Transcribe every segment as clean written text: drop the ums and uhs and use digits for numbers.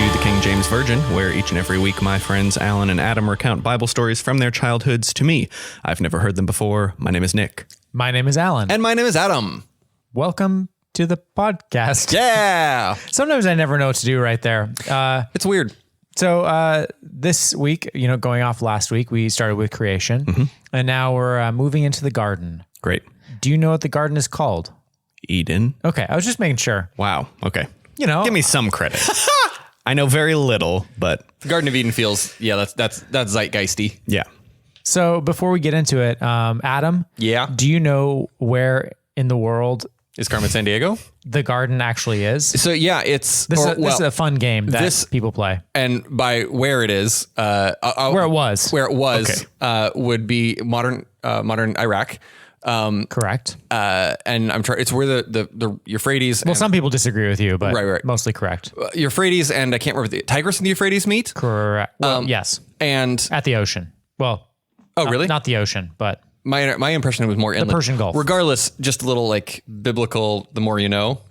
to the King James Version, where each and every week my friends Alan and Adam recount Bible stories from their childhoods to me. I've never heard them before. My name is Nick. My name is Alan. And my name is Adam. Welcome to the podcast. Yeah. Sometimes I never know what to do right there. It's weird. So this week, going off last week, we started with creation, and now we're moving into the garden. Great. Do you know what the garden is called? Eden. Okay, I was just making sure. Wow. Okay. Give me some credit. I know very little, but The Garden of Eden feels, that's zeitgeisty. yeah. So before we get into it, Adam, Yeah. do you know where in the world Is Carmen Sandiego? the garden actually is? So yeah, it's This is a fun game that this- people play. and by where it is, Where it was. would be modern Iraq. Correct. And I'm trying. It's where the Euphrates. Well, some people disagree with you, but Right. mostly correct. Euphrates and I can't remember the Tigris and the Euphrates meet. Correct. Well, yes. And At the ocean. Well, really? not the ocean, but My impression was more inland. Persian Gulf. Regardless, just a little like biblical. The more you know.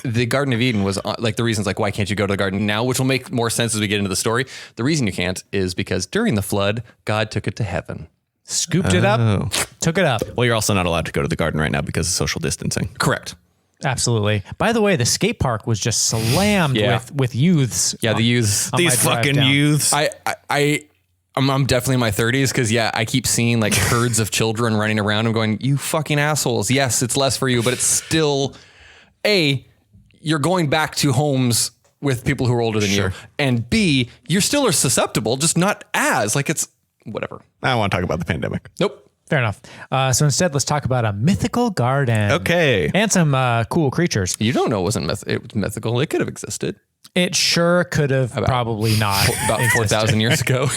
The Garden of Eden was like the reasons like why can't you go to the garden now, which will make more sense as we get into the story. The reason you can't is because during the flood, God took it to heaven. scooped it up, took it up. Well, you're also not allowed to go to the garden right now because of social distancing. Correct. Absolutely. By the way, the skate park was just slammed Yeah. with youths. Yeah, the youths. on my These drive fucking down. youths. I'm definitely in my 30s because I keep seeing like herds of children running around and going, you fucking assholes. Yes, it's less for you, but it's still you're going back to homes with people who are older than you, and B, you still are susceptible, just not as like it's whatever. I don't want to talk about the pandemic. Nope. Fair enough. So instead, let's talk about a mythical garden. Okay. And some cool creatures. You don't know it wasn't it was mythical. It could have existed It sure could have probably not. about 4,000 years ago.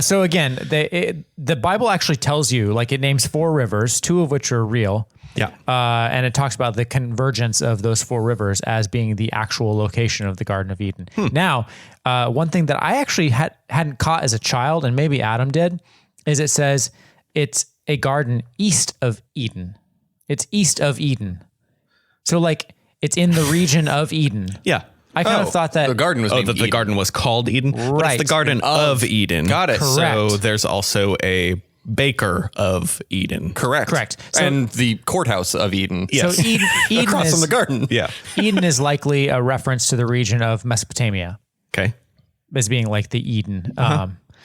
So again, the Bible actually tells you, like it names 4 rivers, 2 of which are real. Yeah. And it talks about the convergence of those 4 rivers as being the actual location of the Garden of Eden. Now, one thing that I actually hadn't caught as a child, and maybe Adam did, is it says it's a garden east of Eden. It's east of Eden. So like it's in the region of Eden. Yeah. I kind of thought that the garden was named that the Eden. garden was called Eden? But Right. it's the Garden of Eden. Got it. Correct. So there's also a baker of Eden. Correct. So- And the courthouse of Eden. Yes. So Eden Across is, from the garden. Yeah. Eden is likely a reference to the region of Mesopotamia Okay. as being like the Eden.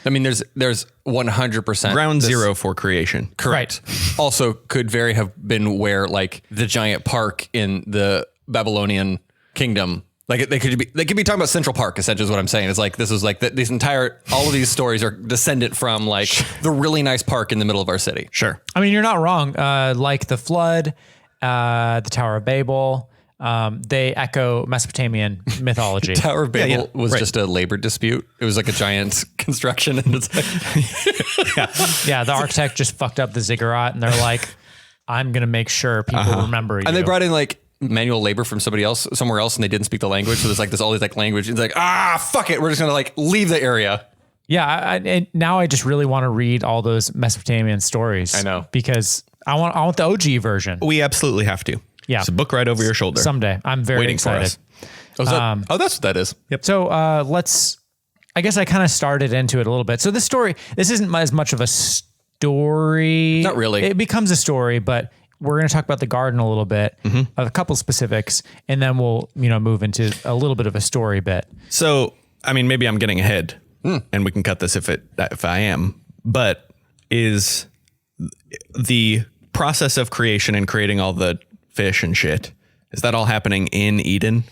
I mean, there's 100% Ground this- zero for creation. Correct. Also, could very have been where like the giant park in the Babylonian kingdom. Like they could be talking about Central Park. Essentially, is what I'm saying. It's like this is like this entire all of these stories are descendant from like the really nice park in the middle of our city. Sure. I mean, you're not wrong. Like the flood, the Tower of Babel, they echo Mesopotamian mythology. Tower of Babel was right. just a labor dispute. It was like a giant construction, and it's like, Yeah, the architect just fucked up the ziggurat, and they're like, "I'm gonna make sure people remember you." and they brought in like manual labor from somewhere else, and they didn't speak the language. So there's like all these like language. It's like fuck it, we're just gonna like leave the area. Yeah, and now I just really want to read all those Mesopotamian stories. I know. because I want the OG version. We absolutely have to. Yeah. It's a book right over your shoulder. Someday, I'm very Waiting for excited. us. That's what that is. So let's. I guess I kind of started into it a little bit. So this isn't as much of a story. Not really. It becomes a story, but we're going to talk about the garden a little bit, a couple specifics, and then we'll move into a little bit of a story bit. So, I mean, maybe I'm getting ahead and we can cut this if I am, but is the process of creation and creating all the fish and shit, is that all happening in Eden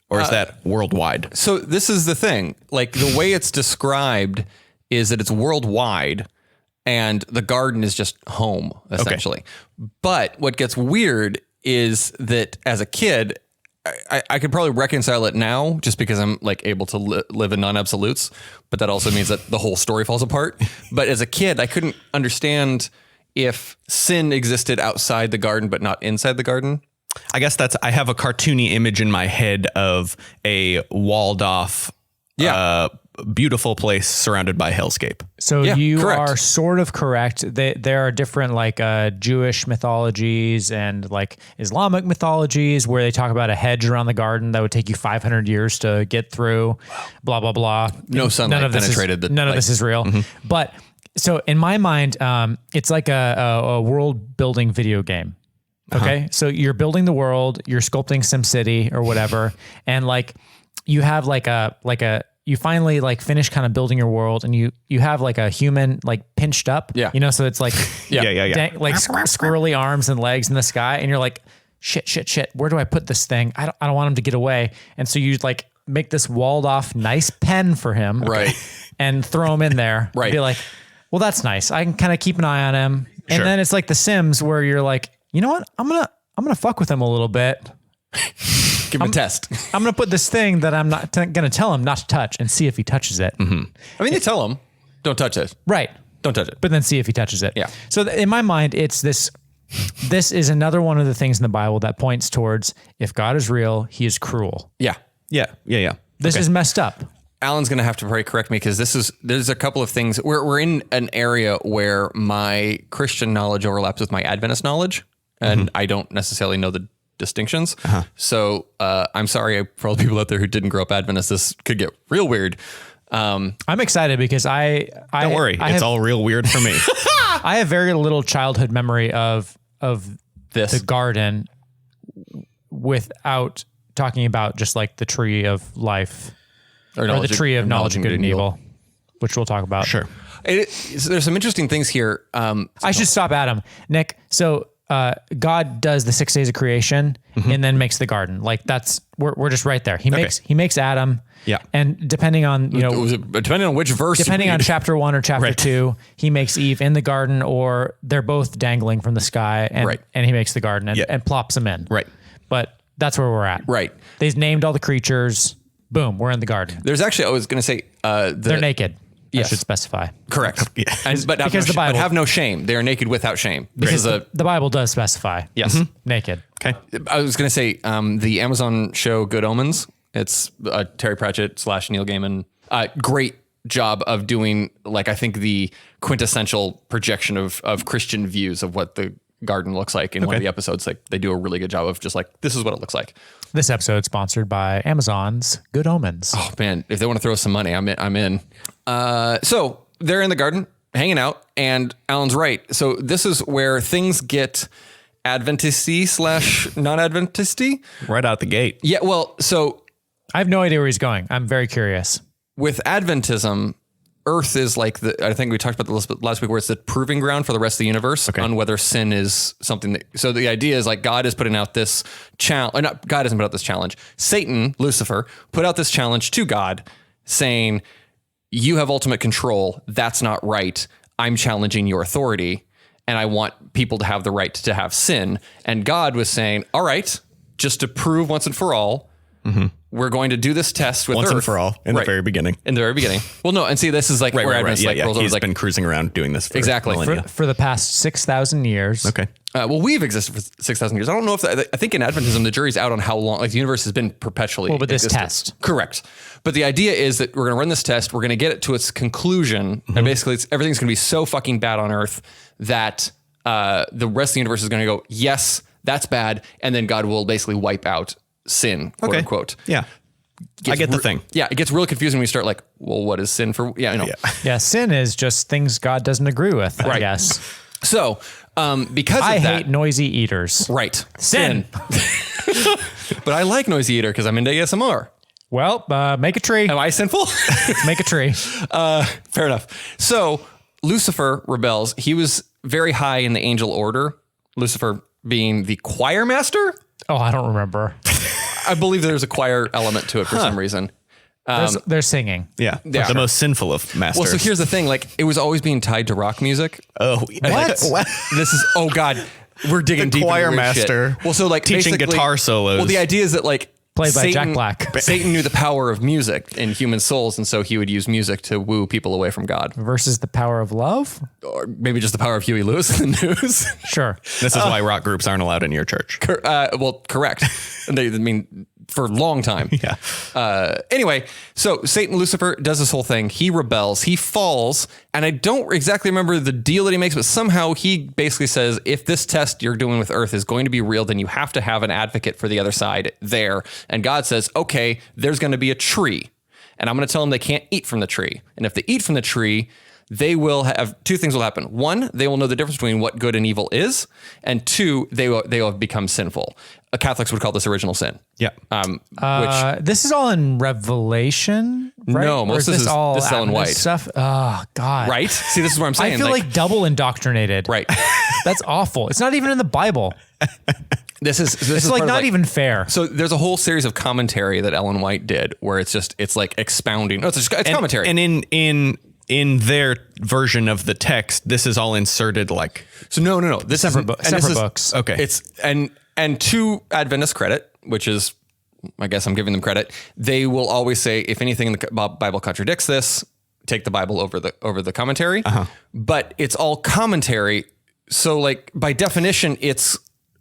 or is that worldwide? So this is the thing, like the way it's described is that it's worldwide and the garden is just home essentially. But what gets weird is that as a kid, I could probably reconcile it now just because I'm like able to live in non-absolutes, but that also means that the whole story falls apart. But as a kid, I couldn't understand if sin existed outside the garden, but not inside the garden. I guess I have a cartoony image in my head of a walled off beautiful place surrounded by hellscape. So Yeah, you correct. are sort of correct. There are different like Jewish mythologies and like Islamic mythologies where they talk about a hedge around the garden that would take you 500 years to get through, blah, blah, blah. No sunlight penetrated None of this is real. But so in my mind, it's like a world building video game. Okay. So you're building the world, you're sculpting SimCity or whatever. And like you have you finally like finish kind of building your world and you have like a human like pinched up, Yeah. So it's like, Yeah. like squirrely arms and legs in the sky. And you're like, shit. Where do I put this thing? I don't want him to get away. And so you like make this walled off nice pen for him. Right. And throw him in there. Right. Be like, well, that's nice. I can kind of keep an eye on him. And Sure. then it's like The Sims where you're like, you know what? I'm gonna fuck with him a little bit. Give him a test. I'm gonna put this thing that I'm not gonna tell him not to touch and see if he touches it. I mean, they tell him, don't touch it. Right. Don't touch it. But then see if he touches it. Yeah. So in my mind, it's this. This is another one of the things in the Bible that points towards if God is real, he is cruel. Yeah. Yeah. This is messed up. Alan's going to have to probably correct me because there's a couple of things. We're in an area where my Christian knowledge overlaps with my Adventist knowledge, and I don't necessarily know the distinctions. So I'm sorry for all the people out there who didn't grow up Adventist. This could get real weird. I'm excited because Don't worry. It's all real weird for me. I have very little childhood memory of This. the garden without talking about just like the tree of life or the tree of knowledge of good and evil, which we'll talk about. Sure. There's some interesting things here. I should stop Adam. Nick, so God does the 6 days of creation and then makes the garden. Like we're just right there. He makes Adam. Yeah. And depending on, Depending on which verse. depending on chapter 1 or chapter 2, he makes Eve in the garden or they're both dangling from the sky and he makes the garden and plops them in. Right. But that's where we're at. Right. They've named all the creatures. Boom. We're in the garden. There's actually, I was going to say, They're naked. Yes. I should specify. correct. But Because the Bible- but have no shame. They are naked without shame. This is a, The Bible does specify. yes. Naked. Okay. I was going to say, the Amazon show Good Omens. It's Terry Pratchett / Neil Gaiman. Great job of doing, like, I think the quintessential projection of Christian views of what the garden looks like in one of the episodes. Like, they do a really good job of just like, this is what it looks like. This episode is sponsored by Amazon's Good Omens. Oh man, if they want to throw us some money, I'm in. So they're in the garden hanging out, and Alan's right. So this is where things get Adventisty / non-Adventisty. Right out the gate. Yeah, well, so I have no idea where he's going. I'm very curious. with Adventism, Earth is like I think we talked about this last week, where it's the proving ground for the rest of the universe on whether sin is something that, so the idea is like God is putting out this challenge, God hasn't put out this challenge. Satan, Lucifer, put out this challenge to God saying, you have ultimate control. That's not right. I'm challenging your authority, and I want people to have the right to have sin. And God was saying, all right, just to prove once and for all, we're going to do this test with Once Earth. and for all in the very beginning. In the very beginning. Well, no, and see, this is like where Adventist Yeah. rolls over, He's like, been cruising around doing this for Exactly. millennia. For the past 6,000 years. Okay. well, we've existed for 6,000 years. I don't know if I think in Adventism, the jury's out on how long, like the universe has been perpetually. Well, with this existed. test. Correct. But the idea is that we're going to run this test. We're going to get it to its conclusion. And basically everything's going to be so fucking bad on Earth that the rest of the universe is going to go, yes, that's bad. And then God will basically wipe out sin, quote unquote. Yeah. I get the thing. Yeah. It gets really confusing when you start like, well, what is sin for? Yeah, I know. Yeah, sin is just things God doesn't agree with, I guess. So, because of I that, hate noisy eaters. right. Sin. But I like noisy eater because I'm into ASMR. Well, make a tree. Am I sinful? Make a tree. Fair enough. So Lucifer rebels. He was very high in the angel order. Lucifer being the choir master. Oh, I don't remember. I believe there's a choir element to it for some reason. They're singing. Yeah. The most sinful of masters. Well, so here's the thing. Like, it was always being tied to rock music. what? This is, oh God, we're digging deep choir into weird shit. master Well, so like teaching basically- guitar solos. Well, the idea is that like Played by Jack Black. Satan knew the power of music in human souls, and so he would use music to woo people away from God. Versus the power of love? Or maybe just the power of Huey Lewis in the news. Sure. This is why rock groups aren't allowed in your church. Well, correct. I mean, for a long time. Yeah. Anyway, so Satan, Lucifer, does this whole thing. He rebels. He falls. And I don't exactly remember the deal that he makes, but somehow he basically says, if this test you're doing with Earth is going to be real, then you have to have an advocate for the other side there. And God says, okay, there's going to be a tree. And I'm going to tell them they can't eat from the tree. And if they eat from the tree, they will have two things will happen. One, they will know the difference between what good and evil is. And two, they will have become sinful. Catholics would call this original sin. Yeah. Which this is all in Revelation, right? No, most of this is Ellen White stuff. Oh God. Right? See, this is what I'm saying. I feel like double indoctrinated. Right. That's awful. It's not even in the Bible. This is It's like not even fair. So there's a whole series of commentary that Ellen White did where it's like expounding. No, it's commentary. And in their version of the text, this is all inserted like. So no. This separate is books. Okay. It's and to Adventist credit, which is, I guess I'm giving them credit, they will always say if anything in the Bible contradicts this, take the Bible over the commentary. But it's all commentary. So like by definition, it's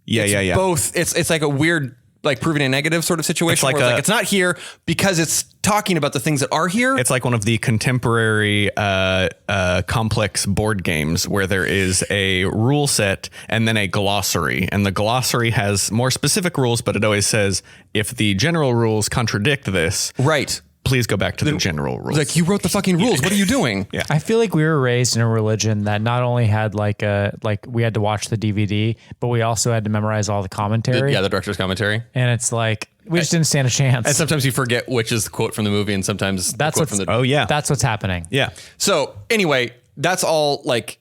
both. It's like a weird, like proving a negative sort of situation. It's like it's not here because it's talking about the things that are here. It's like one of the contemporary complex board games where there is a rule set and then a glossary. And the glossary has more specific rules, but it always says, if the general rules contradict this, right, please go back to the general rules. Like, you wrote the fucking rules. What are you doing? Yeah. I feel like we were raised in a religion that not only had like we had to watch the DVD, but we also had to memorize all the commentary. The director's commentary. And it's like, we just didn't stand a chance. And sometimes you forget which is the quote from the movie, and sometimes that's the quote what's, from the. That's what's happening. Yeah. So anyway, that's all like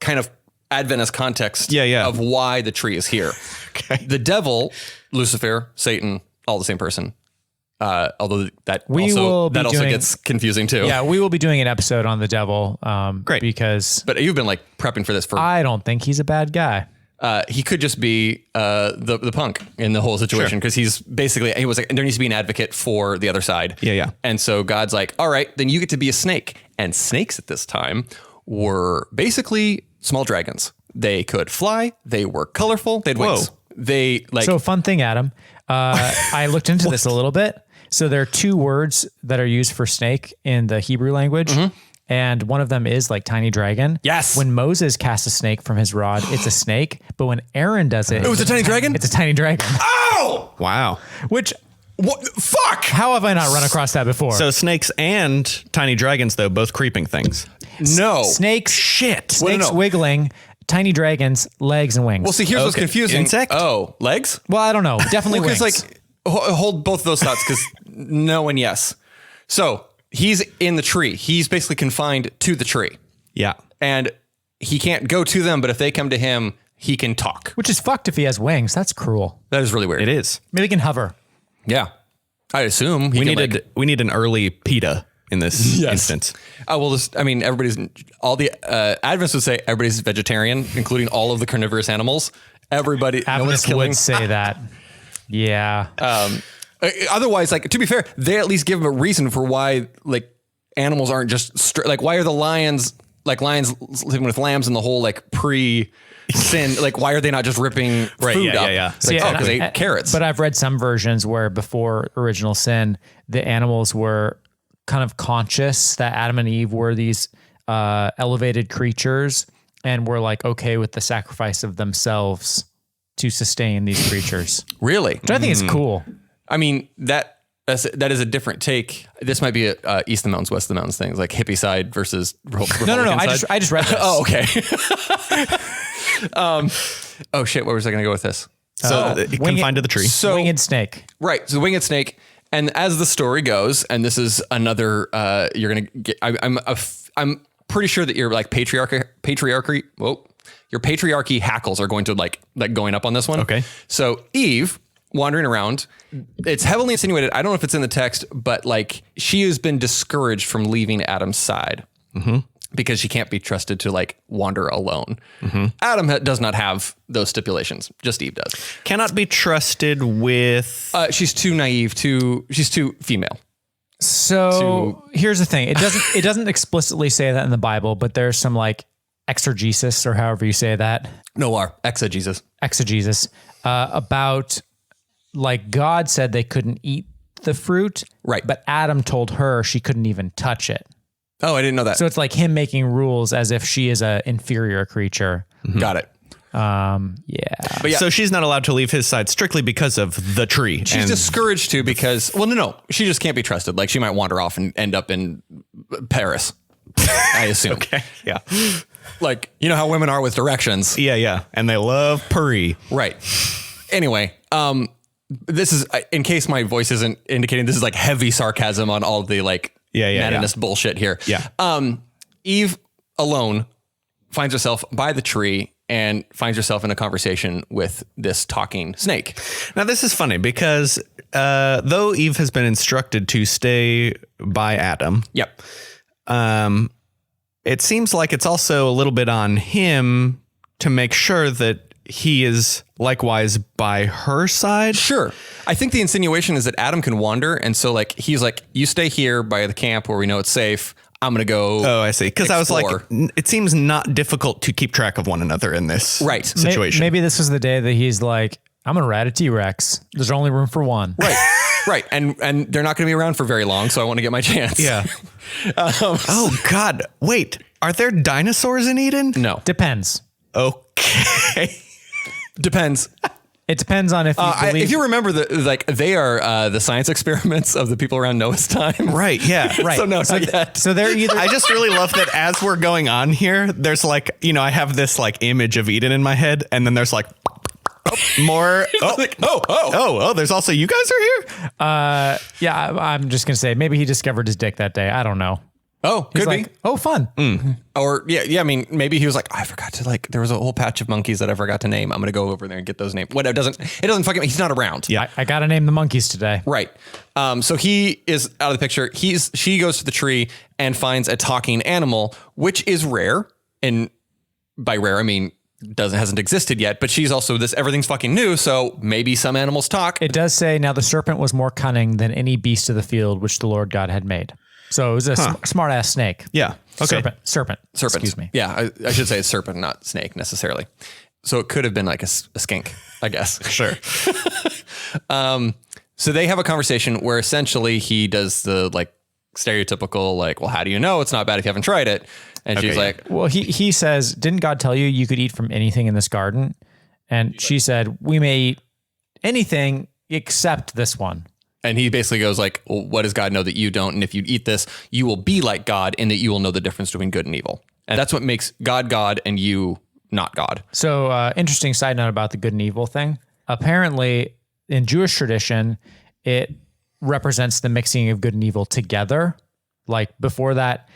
kind of Adventist context of why the tree is here. Okay. The devil, Lucifer, Satan, all the same person. Although that also gets confusing too. Yeah, we will be doing an episode on the devil. Great. Because but you've been like prepping for this for. I don't think he's a bad guy. He could just be the punk in the whole situation because he's basically he was like there needs to be an advocate for the other side. Yeah. And so God's like, all right, then you get to be a snake. And snakes at this time were basically small dragons. They could fly. They were colorful. They had wings. They like so fun thing, Adam. I looked into this a little bit. So there are two words that are used for snake in the Hebrew language. And one of them is like tiny dragon. Yes. When Moses casts a snake from his rod, it's a snake. But when Aaron does it, it was a tiny dragon? It's a tiny dragon. Oh! Wow. Which, what? Fuck! How have I not run across that before? So snakes and tiny dragons, though, both creeping things. No. Snakes. Shit. Snakes wiggling. Tiny dragons, legs and wings. Well, see, here's what's confusing. Insect? Oh, legs? Well, I don't know. Definitely wings. Because hold both of those thoughts because no and yes. So he's in the tree. He's basically confined to the tree. Yeah. And he can't go to them, but if they come to him, he can talk. Which is fucked if he has wings. That's cruel. That is really weird. It is. Maybe he can hover. Yeah. I assume We need an early PETA in this instance. All the Adventists would say everybody's vegetarian, including all of the carnivorous animals. Everybody, Adventists would say that. Yeah. Otherwise, like, to be fair, they at least give them a reason for why, like, animals aren't just like, why are the lions living with lambs in the whole like pre-sin? Like, why are they not just ripping food up? Yeah. It's like, because they ate carrots. But I've read some versions where before original sin, the animals were kind of conscious that Adam and Eve were these elevated creatures and were like okay with the sacrifice of themselves to sustain these creatures. Really? Which I think is cool. I mean, that is a different take. This might be a east of the mountains, west of the mountains things, like hippie side versus Republican No. side. I just read this. Oh, okay. Oh shit! Where was I going to go with this? So confined to the tree. So winged snake. Right. So the winged snake. And as the story goes, and this is another, you're going to get, I'm pretty sure that your like patriarchy. Whoa. Your patriarchy hackles are going to like going up on this one. Okay. So Eve wandering around, it's heavily insinuated. I don't know if it's in the text, but like she has been discouraged from leaving Adam's side because she can't be trusted to like wander alone. Adam does not have those stipulations. Just Eve does. Cannot be trusted with. She's too naive. She's too female. So here's the thing. It doesn't explicitly say that in the Bible, but there's some like exegesis or however you say that. Exegesis About like God said they couldn't eat the fruit. Right. But Adam told her she couldn't even touch it. Oh, I didn't know that. So it's like him making rules as if she is an inferior creature. Got it. Yeah. But yeah. So she's not allowed to leave his side strictly because of the tree. She's discouraged too because, well, no, she just can't be trusted. Like she might wander off and end up in Paris, I assume. Okay. Yeah. Like, you know how women are with directions. Yeah. And they love Puri. Right. Anyway, this is, in case my voice isn't indicating, this is like heavy sarcasm on all the like madness bullshit here. Yeah. Eve alone finds herself by the tree and finds herself in a conversation with this talking snake. Now, this is funny because though Eve has been instructed to stay by Adam. Yep. It seems like it's also a little bit on him to make sure that he is likewise by her side. Sure. I think the insinuation is that Adam can wander. And so like, he's like, you stay here by the camp where we know it's safe. I'm going to go. Oh, I see. Because I was like, it seems not difficult to keep track of one another in this situation. Maybe this was the day that he's like, I'm going to ride a T-Rex. There's only room for one. Right. Right. And they're not going to be around for very long. So I want to get my chance. Yeah. Oh, God. Wait, are there dinosaurs in Eden? No. Depends. Okay. Depends. It depends on if you believe. If you remember, they are the science experiments of the people around Noah's time. Right. Yeah. Right. So no, not yet. So they're either. I just really love that as we're going on here, there's like, I have this like image of Eden in my head, and then there's like more. There's also you guys are here. Yeah, I'm just gonna say maybe he discovered his dick that day. I don't know. Oh, He's could like, be. oh, fun. Or yeah. I mean, maybe he was like, I forgot to there was a whole patch of monkeys that I forgot to name. I'm going to go over there and get those names. What it doesn't fucking, he's not around. Yeah. I got to name the monkeys today. Right. So he is out of the picture. She goes to the tree and finds a talking animal, which is rare. And by rare, I mean, hasn't existed yet, but she's also everything's fucking new. So maybe some animals talk. It does say, now the serpent was more cunning than any beast of the field, which the Lord God had made. So it was a smart ass snake. Yeah. Okay. Serpent. Excuse me. Yeah. I should say it's serpent, not snake necessarily. So it could have been like a skink, I guess. Sure. So they have a conversation where essentially he does the like stereotypical, like, well, how do you know it's not bad if you haven't tried it? And she's like, well, he says, didn't God tell you could eat from anything in this garden? And she said, we may eat anything except this one. and he basically goes like, well, what does God know that you don't? And if you eat this, you will be like God in that you will know the difference between good and evil. And that's what makes God God and you not God. So interesting side note about the good and evil thing. Apparently in Jewish tradition, it represents the mixing of good and evil together. Like before that,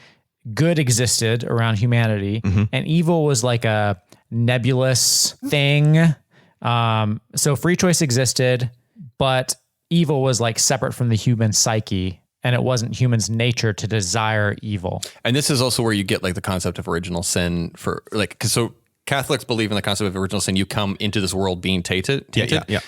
good existed around humanity and evil was like a nebulous thing. So free choice existed, but evil was like separate from the human psyche, and it wasn't human's nature to desire evil. And this is also where you get like the concept of original sin for like, cause so Catholics believe in the concept of original sin. You come into this world being tainted. Yeah.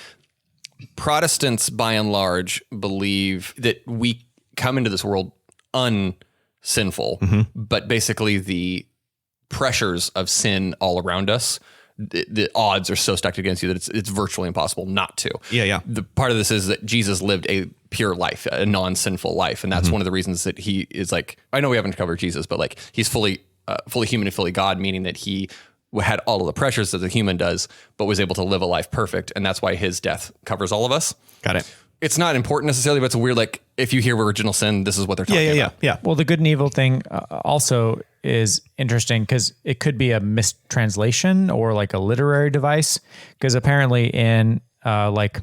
Protestants by and large believe that we come into this world unsinful, but basically the pressures of sin all around us, the odds are so stacked against you that it's virtually impossible not to. Yeah. The part of this is that Jesus lived a pure life, a non-sinful life. And that's one of the reasons that he is like, I know we haven't covered Jesus, but like he's fully human and fully God, meaning that he had all of the pressures that the human does, but was able to live a life perfect. And that's why his death covers all of us. Got it. It's not important necessarily, but it's a weird, like if you hear original sin, this is what they're talking about. Yeah. Well, the good and evil thing also is interesting because it could be a mistranslation or like a literary device. Because apparently in like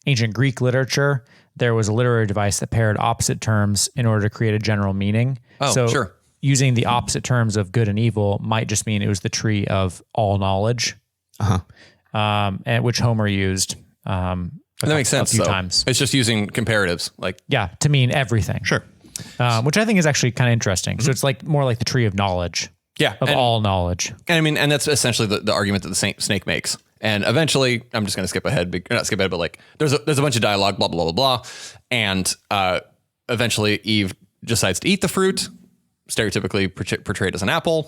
ancient Greek literature, there was a literary device that paired opposite terms in order to create a general meaning. Oh, so sure. Using the opposite terms of good and evil might just mean it was the tree of all knowledge, and which Homer used. That makes sense. A few though. times. It's just using comparatives, like To mean everything. Sure. Which I think is actually kind of interesting. So it's like more like the tree of knowledge. Of all knowledge. And I mean, and that's essentially the argument that the snake makes. And eventually, I'm just going to skip ahead, not skip ahead, but like there's a bunch of dialogue, blah blah blah blah, and eventually Eve decides to eat the fruit, stereotypically portrayed as an apple,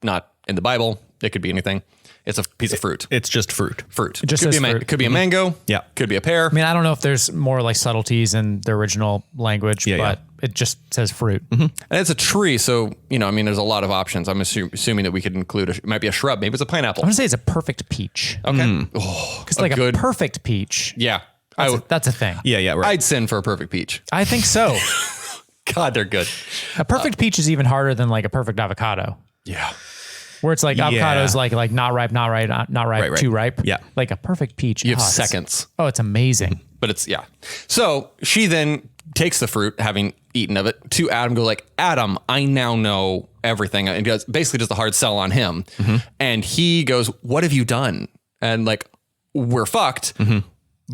not in the Bible. It could be anything. It's a piece of fruit. It's just fruit. Fruit. It just could says be fruit. could be a mango. Yeah. Could be a pear. I mean, I don't know if there's more like subtleties in the original language, but it just says fruit. And it's a tree, so there's a lot of options. I'm assuming that we could include it might be a shrub, maybe it's a pineapple. I'm gonna say it's a perfect peach. Okay. Because like a perfect peach. Yeah. That's a thing. Yeah, right. I'd sin for a perfect peach. I think so. God, they're good. A perfect peach is even harder than like a perfect avocado. Yeah. Where it's like avocado is like not ripe, Right. too ripe. Yeah. Like a perfect peach. You have seconds. It's amazing. But it's, yeah. So she then takes the fruit, having eaten of it, to Adam, go like, Adam, I now know everything. And basically does the hard sell on him. And he goes, what have you done? And like, we're fucked.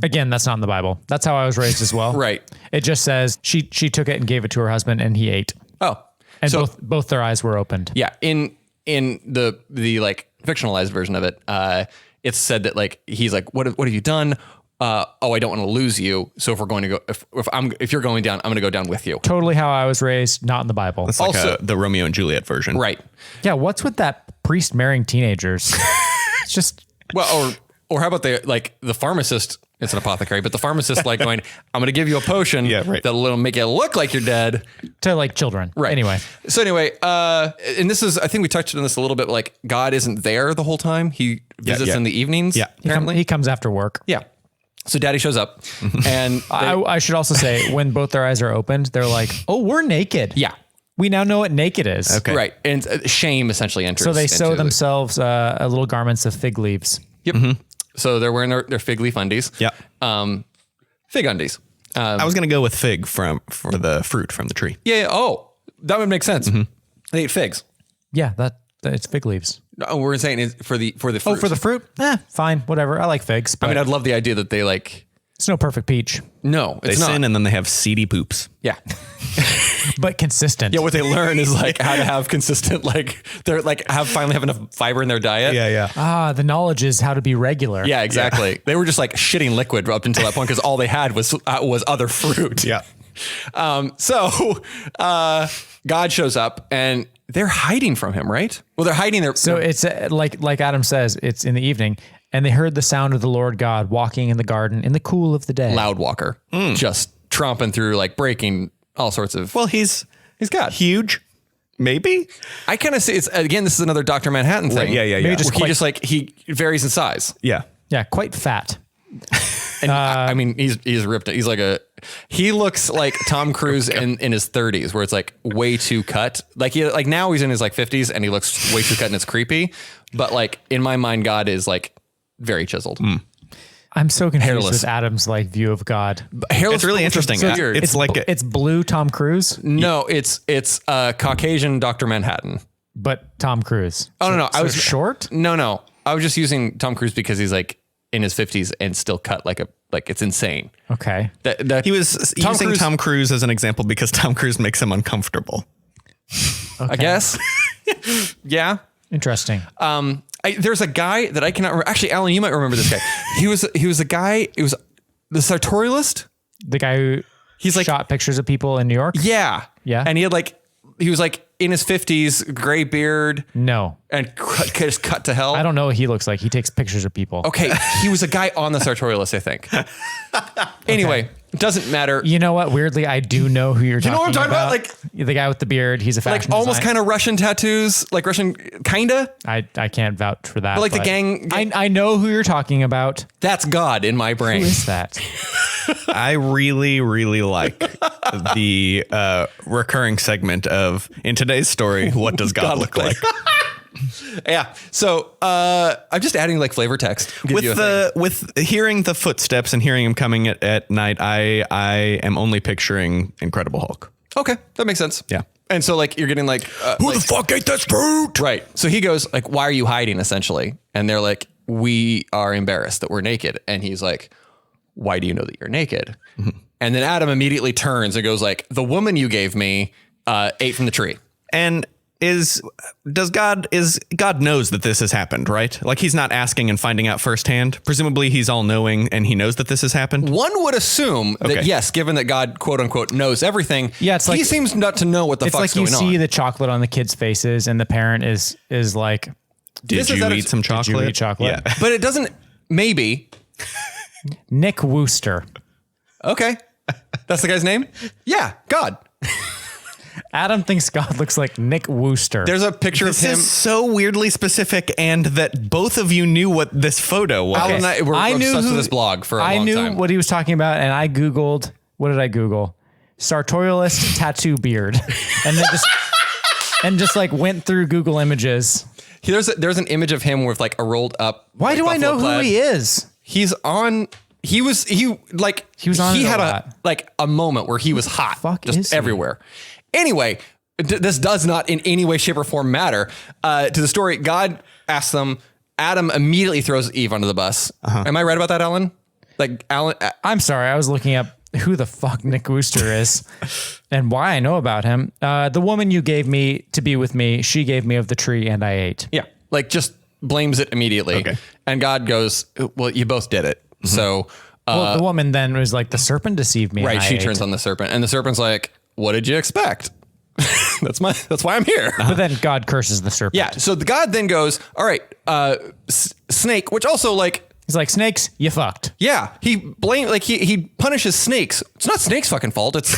Again, that's not in the Bible. That's how I was raised as well. Right. It just says she took it and gave it to her husband and he ate. Oh. And so, both their eyes were opened. yeah. In the like fictionalized version of it, it's said that like, he's like, what have you done? I don't want to lose you. So if we're going to go, if you're going down, I'm going to go down with you. Totally how I was raised, not in the Bible. It's like the Romeo and Juliet version. Right. Yeah. What's with that priest marrying teenagers? It's just, Well, or how about the pharmacist? It's an apothecary, but the pharmacist like going, I'm going to give you a potion that'll make you look like you're dead. to like children. Right. Anyway. So anyway, and this is, I think we touched on this a little bit, like God isn't there the whole time. He visits in the evenings. Yeah. Apparently. He comes after work. Yeah. So daddy shows up and I should also say when both their eyes are opened, they're like, oh, we're naked. yeah. We now know what naked is. Okay. Right. And shame essentially enters. So they sew into it. themselves little garments of fig leaves. Yep. So they're wearing their fig leaf undies. Yeah. Fig undies. I was going to go with fig for the fruit from the tree. Yeah. Oh, that would make sense. They ate figs. Yeah, it's fig leaves. No, we're saying is for the fruit. Oh, for the fruit? Fine, whatever. I like figs. But I mean, I'd love the idea that they like. it's no perfect peach, No, They it's not. sin and then they have seedy poops. Yeah. but consistent. Yeah. What they learn is like how to have consistent, like they're like finally have enough fiber in their diet. Yeah. The knowledge is how to be regular. Yeah, exactly. They were just like shitting liquid up until that point because all they had was other fruit. Yeah. So God shows up and they're hiding from him, right? Well, they're hiding their. So it's like Adam says, it's in the evening, and they heard the sound of the Lord God walking in the garden in the cool of the day. loud walker, just tromping through, like breaking all sorts of. Well, he's God. huge. Maybe. I kind of see it's again. This is another Dr. Manhattan thing. Right, yeah. Maybe just Where he varies in size. Yeah. Yeah, quite fat. And I mean, he's ripped. He's like he looks like Tom Cruise in his 30s, where it's like way too cut. Like now he's in his like 50s and he looks way too cut and it's creepy. But like in my mind, God is like very chiseled. I'm so confused Hairless. with Adam's like view of God. Hairless, It's really interesting. So weird. It's like It's blue Tom Cruise, No, it's Caucasian Dr. Manhattan. but Tom Cruise. Oh, no. I was short. No. I was just using Tom Cruise because he's like in his 50s and still cut like it's insane. Okay. he was using Tom Cruise as an example because Tom Cruise makes him uncomfortable. I guess. Yeah. Interesting. There's a guy that I cannot remember. Actually, Alan, you might remember this guy. He was a guy. It was the sartorialist. The guy who He's like shot pictures of people in New York. Yeah. Yeah. And he was like in his 50s, gray beard. No, And just cut to hell. I don't know what he looks like. He takes pictures of people. Okay, he was a guy on the sartorialist, I think. Anyway, it doesn't matter. You know what? Weirdly, I do know who you're talking about. know what I'm talking about? Like the guy with the beard. He's a fashion Like almost designer. kind of Russian tattoos, like Russian, kinda. I can't vouch for that. But like the gang, I know who you're talking about. that's God in my Who brain. is that? I really, really like the recurring segment of in today's story, what does God look like? Yeah. So I'm just adding like flavor text. With hearing the footsteps and hearing him coming at night, I am only picturing Incredible Hulk. Okay, that makes sense. Yeah. And so like you're getting like Who the fuck ate this fruit? right. So he goes like, "Why are you hiding?" Essentially, and they're like, "We are embarrassed that we're naked." And he's like, "Why do you know that you're naked?" And then Adam immediately turns and goes like, "The woman you gave me ate from the tree." And God knows that this has happened, right? Like he's not asking and finding out firsthand. Presumably he's all knowing and he knows that this has happened. One would assume that yes, given that God quote unquote knows everything, Yeah, it's like- he seems not to know what the It's fuck's like you going on. see the chocolate on the kids' faces, and the parent is like, Did you eat some chocolate? Did you eat chocolate? Yeah. But it doesn't. Maybe. Nick Wooster. Okay. That's the guy's name? Yeah, God. Adam thinks God looks like Nick Wooster. There's a picture This of him. is so weirdly specific, and that both of you knew what this photo was. Alan and I were obsessed with this blog for a long time. I knew what he was talking about, and I Googled, what did I Google? Sartorialist tattoo beard. And then just like went through Google Images. There's an image of him with like a rolled up. Why do I know who he is? He had a moment where he was hot, fuck is just he? everywhere. Anyway, this does not in any way, shape, or form matter to the story. God asks them. Adam immediately throws Eve under the bus. Am I right about that, Alan? Like Alan, I'm sorry, I was looking up who the fuck Nick Wooster is and why I know about him. The woman you gave me to be with me, she gave me of the tree and I ate. yeah, like just blames it immediately. Okay. And God goes, "Well, you both did it." So, Well, the woman then was like, the serpent deceived me. right, and I she ate. turns on the serpent, and the serpent's like, "What did you expect?" That's why I'm here. But then God curses the serpent. Yeah. So the God then goes, all right, snake, which also like, He's like, snakes, you fucked. yeah, he punishes snakes. It's not snakes' fucking fault. It's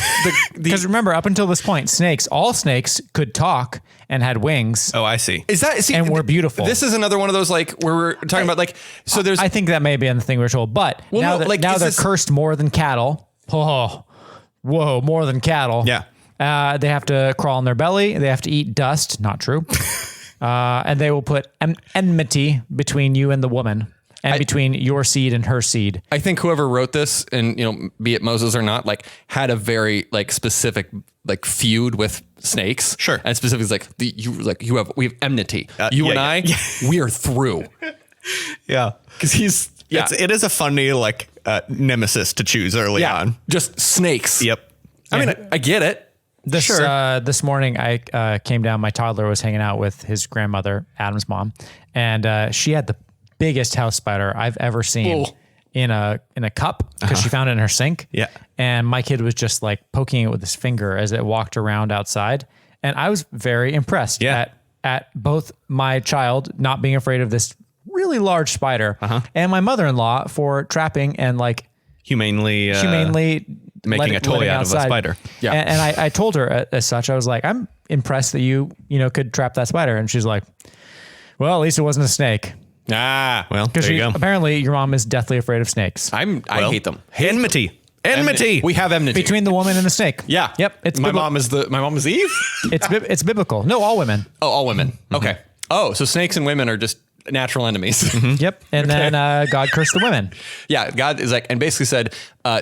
Because remember, up until this point, all snakes could talk and had wings. Oh, I see. And we're beautiful. This is another one of those like where we're talking about like, so there's, I think that may be the thing we're told. But now they're cursed more than cattle. Oh, whoa, more than cattle. Yeah. They have to crawl on their belly. They have to eat dust. Not true. And they will put enmity between you and the woman, and between your seed and her seed. I think whoever wrote this, and be it Moses or not, like had a very like specific like feud with snakes. Sure. And specifically we have enmity. You and I, we are through. Yeah. Because It is a funny like nemesis to choose early on. Just snakes. Yep. I mean, I get it. This morning, I came down. My toddler was hanging out with his grandmother, Adam's mom, and she had the biggest house spider I've ever seen in a cup because she found it in her sink. Yeah. And my kid was just like poking it with his finger as it walked around outside, and I was very impressed at both my child not being afraid of this really large spider and my mother-in-law for trapping and like Humanely making a toy out of a spider. Yeah. And I told her as such, I was like, I'm impressed that you could trap that spider. And she's like, well, at least it wasn't a snake. Well, there you go. Apparently your mom is deathly afraid of snakes. I hate them. Enmity. We have enmity Between the woman and the snake. Yeah. Yep. It's my mom is Eve. it's biblical. No, all women. Oh, all women. Okay. Oh, so snakes and women are just natural enemies. Yep. And then God cursed the women. Yeah. God is like, and basically said,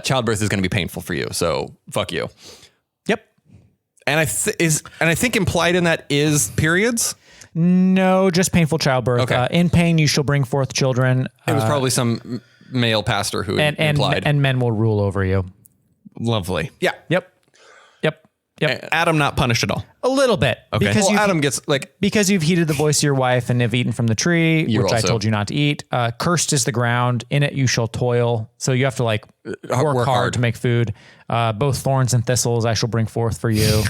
childbirth is going to be painful for you. So fuck you. Yep. And I think implied in that is periods. No, just painful childbirth. Okay. In pain, you shall bring forth children. It was probably some male pastor who implied. And men will rule over you. Lovely. Yeah. Yep. Adam not punished at all. A little bit. Okay. Because Adam gets like, because you've heeded the voice of your wife and have eaten from the tree, which I also- told you not to eat. Cursed is the ground. In it you shall toil. So you have to like work hard to make food. Both thorns and thistles I shall bring forth for you.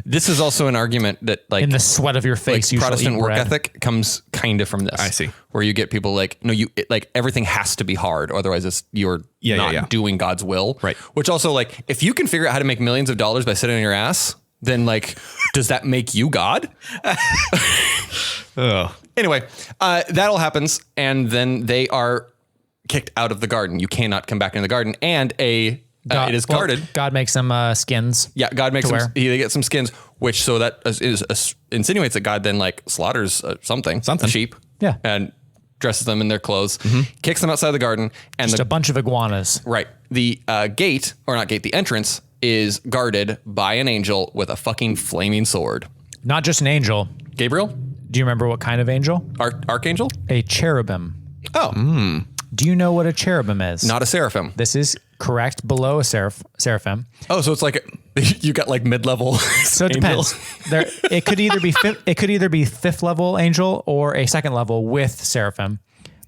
this is also an argument that like In the sweat of your face you Protestant shall eat work bread. ethic comes kind of from this. I see. Where you get people like, no, like everything has to be hard. Otherwise you're not doing God's will. Right. Which also like, if you can figure out how to make millions of dollars by sitting on your ass, then like, does that make you God? Anyway, that all happens. And then they are kicked out of the garden. You cannot come back into the garden. And it is guarded. God makes them skins. Yeah, God makes to them. wear. They get some skins, which so that insinuates that God then like slaughters something, a sheep, and dresses them in their clothes, kicks them outside the garden, and Just a bunch of iguanas. right the gate or not gate, the entrance is guarded by an angel with a fucking flaming sword. Not just an angel. Gabriel, Do you remember what kind of angel? archangel. A cherubim. Oh, Do you know what a cherubim is? not a seraphim. This is correct, below a seraphim. Oh, so it's like you got like mid-level. So it depends. It could either be fifth level angel or a second level with seraphim.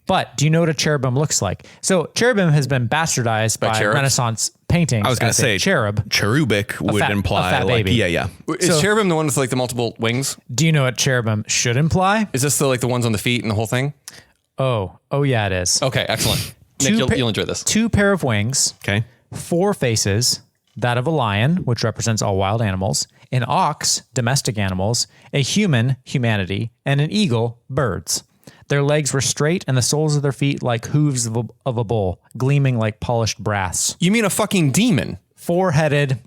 But do you know what a cherubim looks like? So cherubim has been bastardized by cherubs? Renaissance paintings. I was going to say cherub. Cherubic would fat imply like, baby. yeah. Is cherubim the one with like the multiple wings? Do you know what cherubim should imply? Is this like the ones on the feet and the whole thing? Oh yeah, it is. Okay, excellent. Nick, you'll enjoy this. 2 pair of wings. Okay. 4 faces, that of a lion, which represents all wild animals, an ox, domestic animals, a human, humanity, and an eagle, birds. Their legs were straight and the soles of their feet like hooves of a bull, gleaming like polished brass. You mean a fucking demon? 4-headed,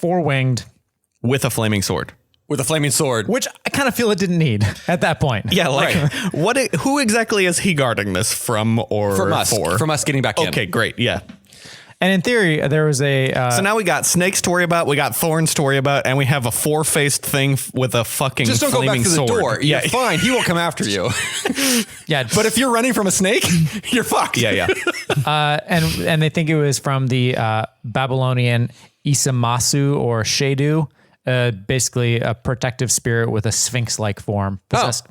4-winged. With a flaming sword. With a flaming sword. Which I kind of feel it didn't need at that point. Yeah, like who exactly is he guarding this from or From us. for? From us getting back in. Okay, great. Yeah. And in theory, there was a... So now we got snakes to worry about, we got thorns to worry about, and we have a 4-faced thing with a fucking Just don't go back flaming to the sword. door. Yeah, You're fine. He won't come after you. yeah, But if you're running from a snake, you're fucked. yeah. and they think it was from the Babylonian Isamasu or Shedu, basically a protective spirit with a sphinx-like form,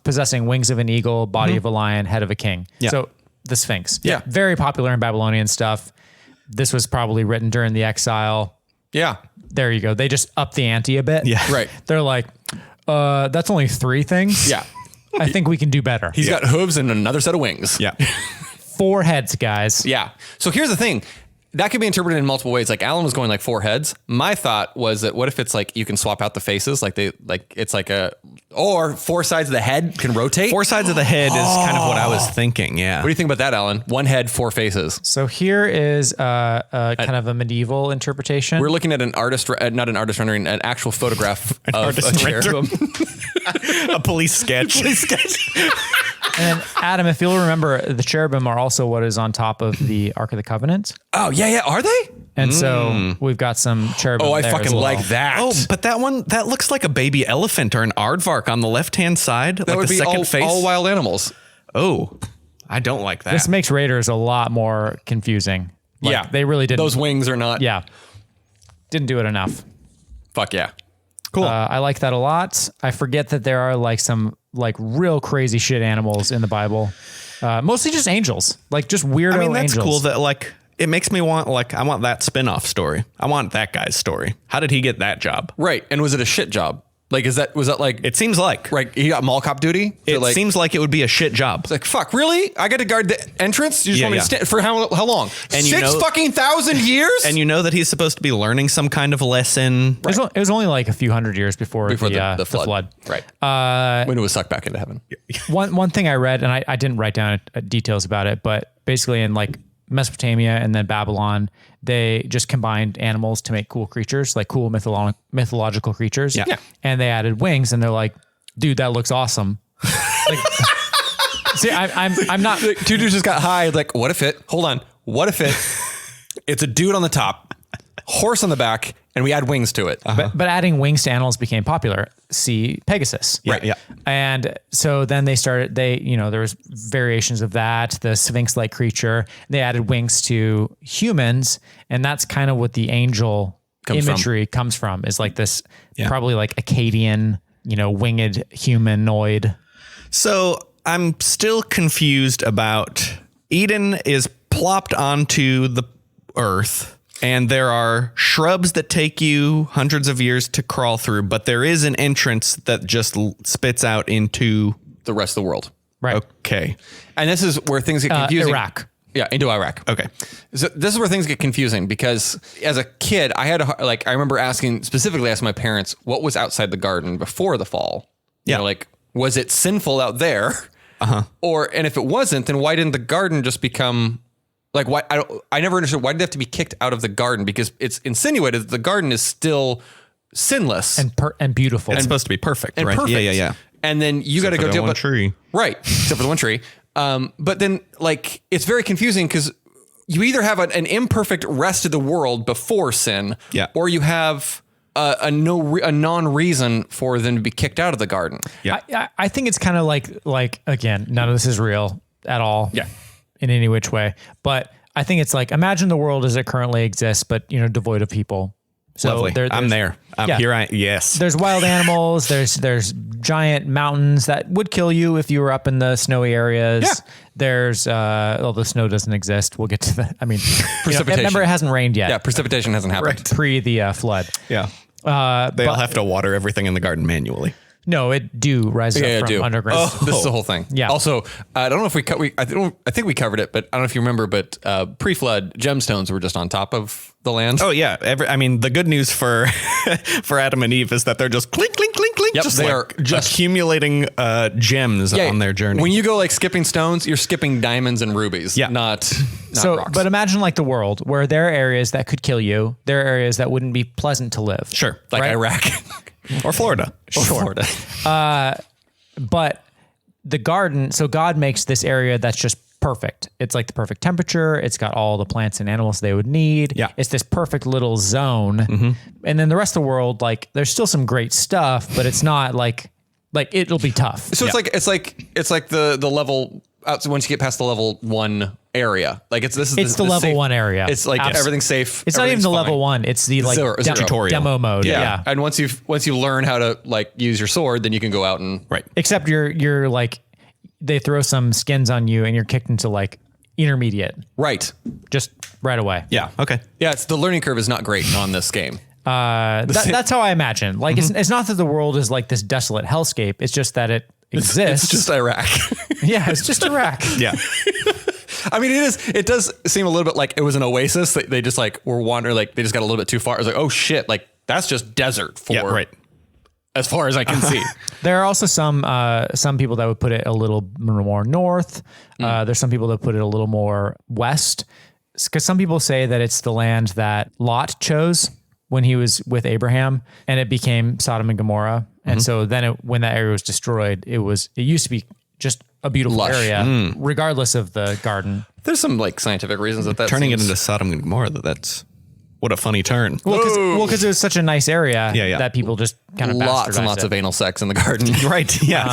possessing wings of an eagle, body of a lion, head of a king. Yeah. So the Sphinx. Yeah. Very popular in Babylonian stuff. This was probably written during the exile. Yeah. There you go. They just upped the ante a bit. Yeah. Right. They're like, that's only 3 things. Yeah. I think we can do better. He's got hooves and another set of wings. Yeah. 4 heads, guys. Yeah. So here's the thing. That could be interpreted in multiple ways. Like Alan was going like 4 heads. My thought was that what if it's like you can swap out the faces? Or 4 sides of the head can rotate. 4 sides of the head is kind of what I was thinking. Yeah. What do you think about that, Alan? 1 head, 4 faces. So here is kind of a medieval interpretation. We're looking at an artist, not an artist rendering, an actual photograph of a cherubim. A police sketch. And then, Adam, if you'll remember, the cherubim are also what is on top of the Ark of the Covenant. Oh, yeah. Are they? And so we've got some cherubim. Oh, I there fucking as well. like that. Oh, but that looks like a baby elephant or an aardvark on the left-hand side. That like would the be second face. all wild animals. Oh, I don't like that. This makes Raiders a lot more confusing. Like, Yeah. they really didn't. Those wings are not. Yeah. Didn't do it enough. Fuck yeah. Cool. I like that a lot. I forget that there are like some like real crazy shit animals in the Bible. Mostly just angels, like just weirdo I mean, that's angels. cool that like it makes me want I want that spin-off story. I want that guy's story. How did he get that job? Right. And was it a shit job? Like, was that like, It seems like. right? He got mall cop duty? It like, seems like it would be a shit job. like, fuck, really? I got to guard the entrance? You just Yeah, want me yeah. to stand for how long? And you 6 know- fucking thousand years? And you know that he's supposed to be learning some kind of lesson. It was only like a few hundred years before the flood. Right. When it was sucked back into heaven. One thing I read, and I didn't write down details about it, but basically in like Mesopotamia and then Babylon, they just combined animals to make cool creatures, like cool mythological creatures. Yeah. And they added wings, and they're like, dude, that looks awesome. Like, see, I'm not. Two dudes just got high. Like, what if what if it's a dude on the top, horse on the back, and we add wings to it? But adding wings to animals became popular. See Pegasus. Right. Yeah. And so then there was variations of that, the Sphinx-like creature. They added wings to humans, and that's kind of what the angel imagery comes from, is like this probably like Akkadian, winged humanoid. So I'm still confused about Eden is plopped onto the earth. And there are shrubs that take you hundreds of years to crawl through, but there is an entrance that just spits out into The rest of the world. Right. Okay. And this is where things get confusing. Iraq. Yeah, into Iraq. Okay. So this is where things get confusing, because as a kid, I remember asking my parents what was outside the garden before the fall. Yeah. Was it sinful out there? And if it wasn't, then why didn't the garden just become like, why? I never understood, why did they have to be kicked out of the garden? Because it's insinuated that the garden is still sinless And beautiful. It's supposed to be perfect, and right? perfect. Yeah. And then you got to go deal with tree. Right. Except for the one tree. But then it's very confusing, because you either have an imperfect rest of the world before sin, or you have a non-reason for them to be kicked out of the garden. Yeah. I think it's kind of like, again, none of this is real at all. Yeah. In any which way. But I think it's like, imagine the world as it currently exists, but devoid of people. So Lovely. I'm there. I'm yeah. here. Yes. There's wild animals. There's giant mountains that would kill you if you were up in the snowy areas. Yeah. There's although snow doesn't exist. We'll get to that. I mean, Precipitation. Remember, it hasn't rained yet. Yeah, precipitation hasn't happened. Pre the flood. Yeah. They all have to water everything in the garden manually. No, it do rise up from underground. This is the whole thing. Yeah. Also, I don't know if I think we covered it, but I don't know if you remember, but pre-flood gemstones were just on top of the land. Oh yeah. I mean, the good news for for Adam and Eve is that they're just clink, clink, clink, clink. Yep, just they like are just accumulating gems on their journey. When you go like skipping stones, you're skipping diamonds and rubies. Yeah. Not rocks. But imagine like the world where there are areas that could kill you. There are areas that wouldn't be pleasant to live. Sure. like right? Iraq Or Florida. or Florida. But the garden, so God makes this area that's just perfect. It's like the perfect temperature. It's got all the plants and animals they would need. Yeah. It's this perfect little zone. And then the rest of the world, like there's still some great stuff, but it's not like it'll be tough. So it's like the level out. So once you get past the level 1 area, like it's the level safe, 1 area. It's like everything's safe. It's not even everything's the fine. level 1. It's the like Zero. Tutorial. demo mode. Yeah. And once you learn how to like use your sword, then you can go out and Except you're like, they throw some skins on you and you're kicked into like intermediate. Right. Just right away. Yeah. Okay. Yeah, it's the learning curve is not great on this game. That's how I imagine. Like it's not that the world is like this desolate hellscape. It's just that it exists. It's just Iraq. Yeah, it's just Iraq. Yeah. I mean, it does seem a little bit like it was an oasis. They just like were wandering, like they just got a little bit too far. It was like, oh shit, like that's just desert for as far as I can see. There are also some people that would put it a little more north. There's some people that put it a little more west, because some people say that it's the land that Lot chose when he was with Abraham, and it became Sodom and Gomorrah. And so then when that area was destroyed, it used to be just a beautiful Lush. area, regardless of the garden. There's some like scientific reasons that Turning seems, it into Sodom and Gomorrah, that's what a funny turn. Well, because it was such a nice area Yeah. that people just kind of lots and lots of anal sex in the garden. Right. Yeah.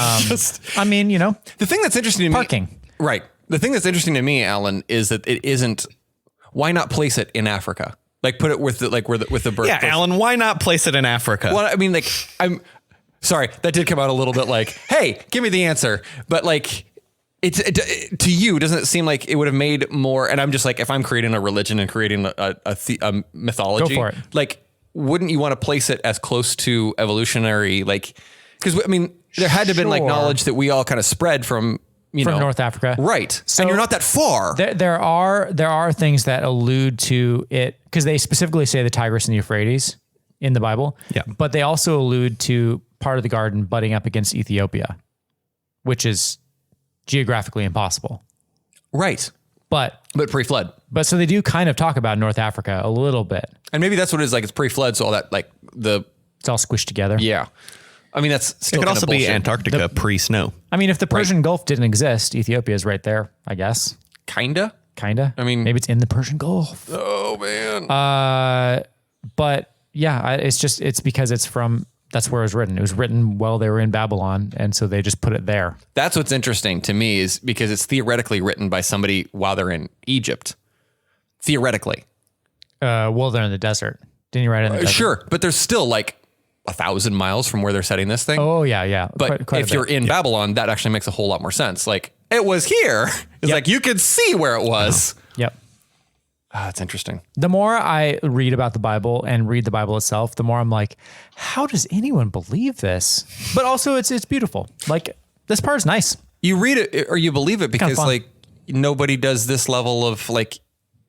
I mean, The thing that's interesting to me, parking. right? The thing that's interesting to me, Alan, is that it isn't. Why not place it in Africa? Like put it with the birth. Yeah, Alan, why not place it in Africa? Well, I mean, like I'm sorry, that did come out a little bit like, hey, give me the answer, but like. To you, doesn't it seem like it would have made more? And I'm just like, if I'm creating a religion and creating a mythology, Go for it. Like, wouldn't you want to place it as close to evolutionary? Like, because I mean, there had to have been like Sure. knowledge that we all kind of spread from North Africa, right? So and you're not that far. There are things that allude to it, because they specifically say the Tigris and the Euphrates in the Bible. Yeah. But they also allude to part of the garden butting up against Ethiopia, which is geographically impossible. Right. But Pre-flood. so they do kind of talk about North Africa a little bit. And maybe that's what it is. Like it's pre-flood. So all that, like It's all squished together. yeah. I mean, that's it still could kind also of be bullshit. Antarctica pre-snow. I mean, if the Persian Gulf didn't exist, Ethiopia is right there, I guess. Kinda. Kinda. I mean- maybe it's in the Persian Gulf. Oh man. But yeah, it's because that's where it was written. It was written while they were in Babylon, and so they just put it there. That's what's interesting to me is because it's theoretically written by somebody while they're in Egypt. Theoretically. Well, they're in the desert. Didn't you write it in the desert? Sure. But there's still like 1,000 miles from where they're setting this thing. Oh, yeah. but Quite a if you're bit. in Babylon, that actually makes a whole lot more sense. Like it was here. It's like you could see where it was. Yep. That's interesting. The more I read about the Bible and read the Bible itself, the more I'm like, how does anyone believe this? But also it's beautiful. Like this part is nice. You read it or you believe it because fun. like nobody does this level of like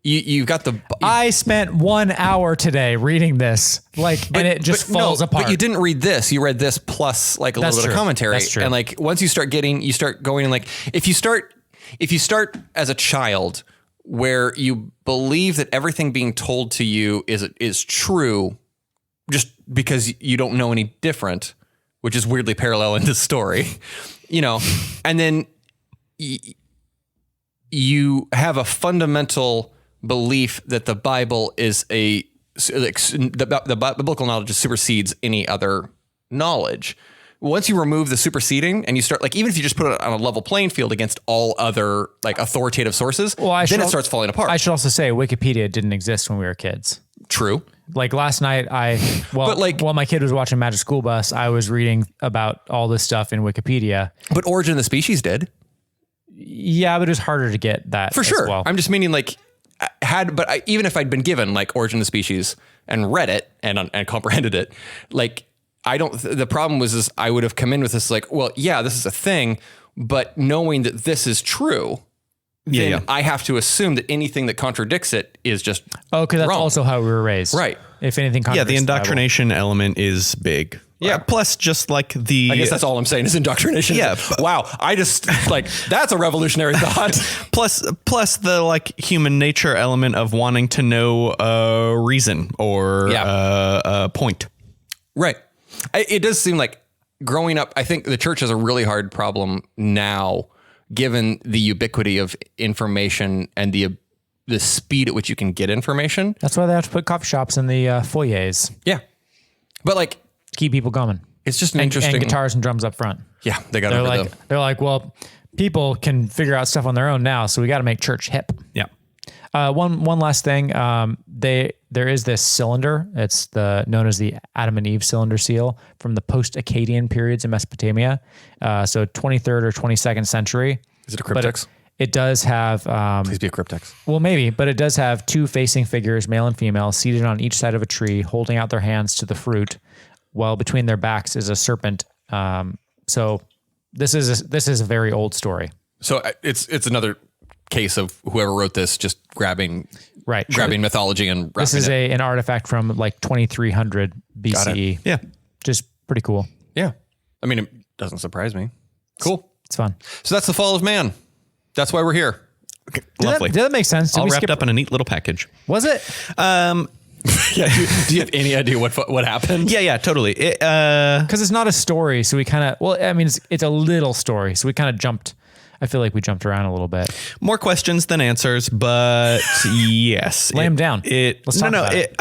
you've got the I spent 1 hour today reading this, and it just falls apart. But you didn't read this. You read this plus like a That's little bit true. of commentary. That's true. And like once you start going and like if you start as a child where you believe that everything being told to you is true just because you don't know any different, which is weirdly parallel in this story, and then you have a fundamental belief that the Bible is the biblical knowledge supersedes any other knowledge. Once you remove the superseding and you start like, even if you just put it on a level playing field against all other like authoritative sources, then it starts falling apart. I should also say Wikipedia didn't exist when we were kids. True. Like last night, while my kid was watching Magic School Bus, I was reading about all this stuff in Wikipedia. But Origin of the Species did. Yeah, but it was harder to get that For sure. as well. I'm just meaning like even if I'd been given like Origin of the Species and read it and comprehended it, like the problem was I would have come in with this like, well, yeah, this is a thing, but knowing that this is true, then I have to assume that anything that contradicts it is just because that's wrong. also how we were raised. Right. If anything contradicts the indoctrination element is big. Yeah. Plus just like the... I guess that's all I'm saying is indoctrination. Yeah. Wow. I just like, that's a revolutionary thought. plus the like human nature element of wanting to know a reason or a point. Right. It does seem like growing up, I think the church has a really hard problem now, given the ubiquity of information and the speed at which you can get information. That's why they have to put coffee shops in the foyers. Yeah. But like, Keep people coming. it's just an interesting... And guitars and drums up front. Yeah. They got They're like, well, people can figure out stuff on their own now, so we got to make church hip. Yeah. One last thing. There is this cylinder. It's known as the Adam and Eve cylinder seal from the post-Akkadian periods in Mesopotamia. So 23rd or 22nd century. Is it a cryptex? It does have... Please be a cryptex. Well, maybe, but it does have two facing figures, male and female, seated on each side of a tree, holding out their hands to the fruit, while between their backs is a serpent. So this is a very old story. So it's another case of whoever wrote this just grabbing mythology and This is an artifact from like 2300 BCE. Yeah. Just pretty cool. Yeah. I mean, it doesn't surprise me. Cool. It's fun. So that's the fall of man. That's why we're here. Lovely. Did that make sense? Did All we wrapped skip- up in a neat little package. Was it? Yeah. Do you have any idea what happened? Yeah, totally. Because it's not a story, so we kind of... Well, I mean, it's a little story, so we kind of jumped... I feel like we jumped around a little bit. More questions than answers, but yes. Lay them down. Let's talk about it.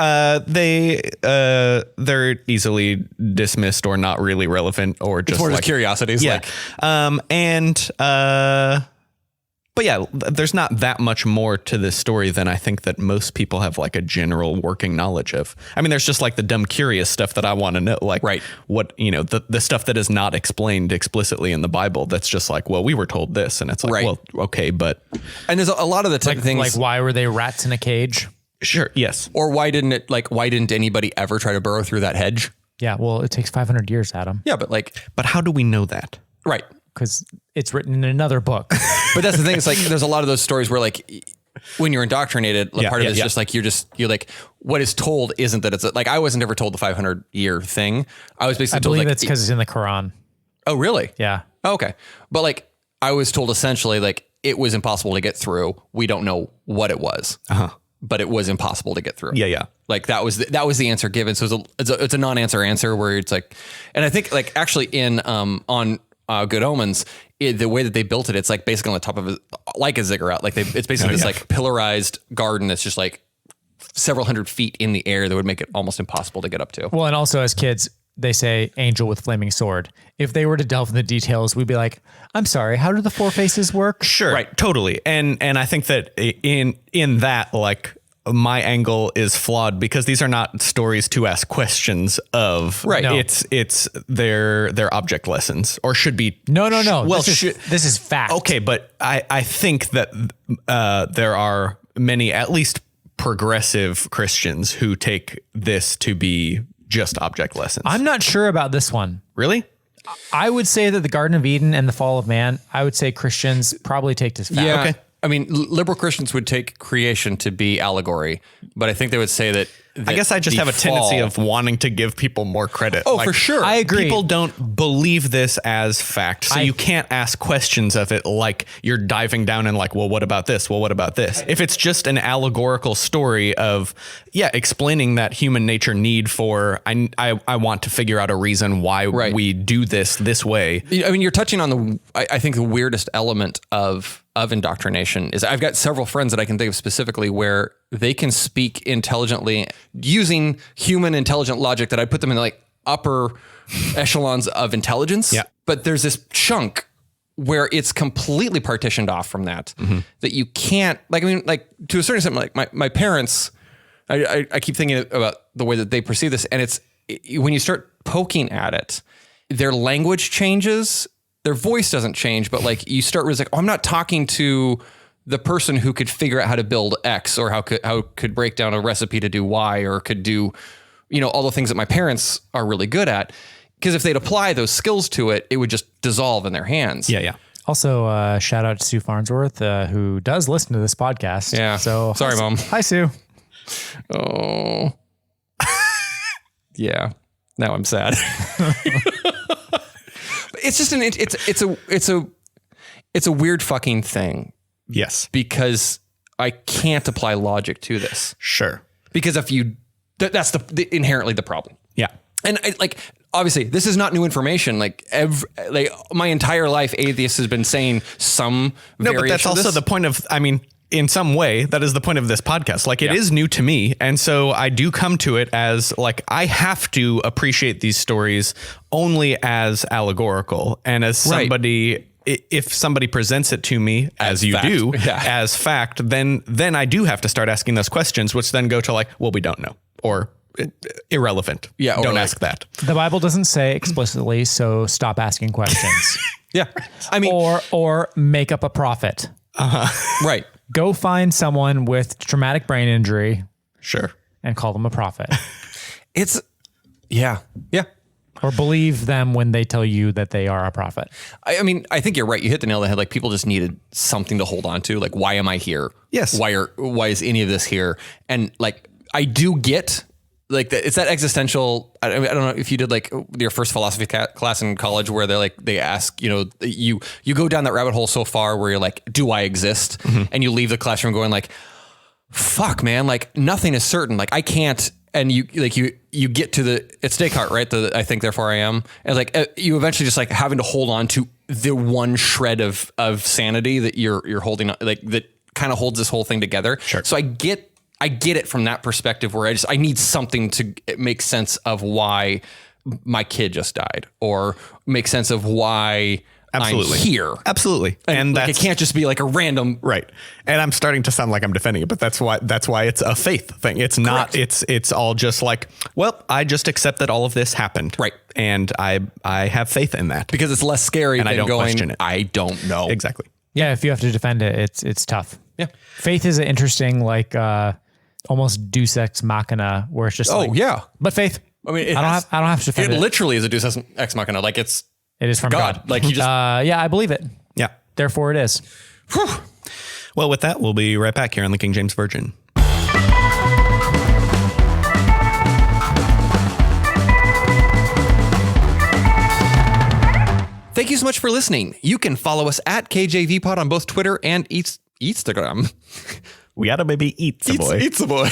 They're easily dismissed or not really relevant or just more like just curiosities. Yeah. But yeah, there's not that much more to this story than I think that most people have like a general working knowledge of. I mean, there's just like the dumb curious stuff that I want to know, like what, the stuff that is not explained explicitly in the Bible. That's just like, well, we were told this, and it's like, well, okay, but. And there's a lot of the type of things like why were they rats in a cage? Sure. Yes. Or why didn't anybody ever try to burrow through that hedge? Yeah. Well, it takes 500 years, Adam. Yeah. But how do we know that? Right. Because it's written in another book. But that's the thing. It's like, there's a lot of those stories where like when you're indoctrinated, part of it is just like, you're like, what is told isn't that it's like, I wasn't ever told the 500-year thing. I was basically told believe it's because it's in the Quran. Oh, really? Yeah. Oh, okay. But like, I was told essentially like it was impossible to get through. We don't know what it was, but it was impossible to get through. Yeah. Like that was the answer given. So it's a non-answer answer where it's like, and I think like actually in, on Good Omens, the way that they built it, it's like basically on the top of like a ziggurat. Like it's basically this like pillarized garden that's just like several hundred feet in the air that would make it almost impossible to get up to. Well, and also as kids, they say angel with flaming sword. If they were to delve in the details, we'd be like, I'm sorry, how do the four faces work? Sure. Right. Totally. And I think that in that, like, my angle is flawed because these are not stories to ask questions of. Right. No. It's their object lessons, or should be. No. Well, this is fact. Okay, but I think that there are many, at least progressive Christians, who take this to be just object lessons. I'm not sure about this one. Really? I would say that the Garden of Eden and the fall of man, I would say Christians probably take this fact. Yeah. Okay. I mean, liberal Christians would take creation to be allegory, but I think they would say that I guess I just have a tendency of wanting to give people more credit. Oh, for sure. I agree. People don't believe this as fact. So you can't ask questions of it like you're diving down and like, well, what about this? Well, what about this? If it's just an allegorical story of, explaining that human nature need for, I want to figure out a reason why we do this way. I mean, you're touching on I think the weirdest element of indoctrination is I've got several friends that I can think of specifically where they can speak intelligently using human intelligent logic that I put them in like upper echelons of intelligence. Yeah. But there's this chunk where it's completely partitioned off from that, that you can't, like, I mean, like to a certain extent, like my parents, I keep thinking about the way that they perceive this, and it's when you start poking at it, their language changes, their voice doesn't change, but like you start with like, oh, I'm not talking to the person who could figure out how to build X or how could break down a recipe to do Y or could do, all the things that my parents are really good at. Because if they'd apply those skills to it, it would just dissolve in their hands. Yeah. Also, shout out to Sue Farnsworth, who does listen to this podcast. Yeah. So sorry, Mom. Hi, Sue. Oh. Yeah. Now I'm sad. It's just it's a weird fucking thing. Yes. Because I can't apply logic to this. Sure. Because if you, that's inherently the problem. Yeah. And obviously this is not new information. Like my entire life, atheists has been saying some variation. No, but that's also the point of, in some way, that is the point of this podcast. Like, it is new to me. And so I do come to it as like, I have to appreciate these stories only as allegorical and as somebody, if somebody presents it to me as you fact. do Yeah. as fact, then I do have to start asking those questions, which then go to like, well, we don't know, or irrelevant. Yeah. Don't ask that. The Bible doesn't say explicitly, so stop asking questions. Yeah. Or make up a prophet. Right. Go find someone with traumatic brain injury. Sure. And call them a prophet. Yeah. Or believe them when they tell you that they are a prophet. I think you're right. You hit the nail on the head. Like, people just needed something to hold on to. Like, why am I here? Yes. Why is any of this here? And like, I do get like that. It's that existential. I don't know if you did like your first philosophy class in college where they ask, you go down that rabbit hole so far where you're like, do I exist? Mm-hmm. And you leave the classroom going like, fuck, man, like nothing is certain. Like I can't. And you get to it's Descartes, right? I think, therefore I am. And like, you eventually just like having to hold on to the one shred of sanity that you're holding on, like that kind of holds this whole thing together. Sure. So I get it from that perspective where I need something to make sense of why my kid just died or make sense of why Absolutely. I'm here. Absolutely. And like, it can't just be like a random. Right. And I'm starting to sound like I'm defending it, but that's why it's a faith thing. It's not, it's all just like, well, I just accept that all of this happened. Right. And I have faith in that. Because it's less scary and than I don't question it. I don't know. Exactly. Yeah. If you have to defend it, it's tough. Yeah. Faith is an interesting, like, almost deus ex machina where it's just but faith. I mean, I don't have to defend it. It literally is a deus ex machina. Like it is from God. Like you just, yeah, I believe it. Yeah. Therefore it is. Whew. Well, with that, we'll be right back here on the King James Virgin. Thank you so much for listening. You can follow us at KJVPod on both Twitter and Instagram. We gotta maybe eat a boy. Eats a boy.